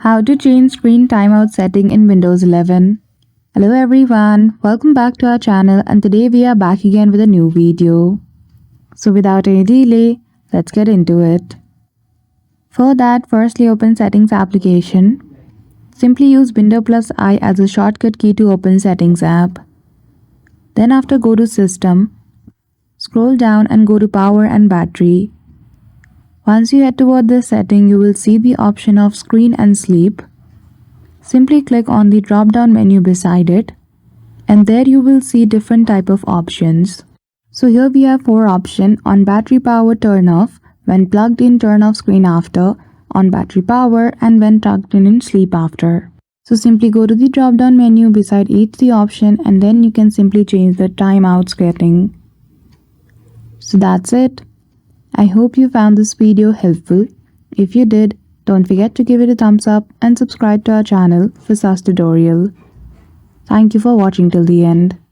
How to change screen timeout setting in Windows 11. Hello everyone, welcome back to our channel and today we are back again with a new video. So without any delay, let's get into it. For that, firstly open Settings application. Simply use Windows plus I as a shortcut key to open Settings app. Then after go to System, scroll down and go to Power and Battery. Once you head toward this setting, you will see the option of Screen and Sleep. Simply click on the drop-down menu beside it, and there you will see different type of options. So here we have 4 options: on battery power turn off, when plugged in turn off screen after, on battery power, and when plugged in sleep after. So simply go to the drop-down menu beside each the option and then you can simply change the timeout setting. So that's it. I hope you found this video helpful. If you did, don't forget to give it a thumbs up and subscribe to our channel for such tutorial. Thank you for watching till the end.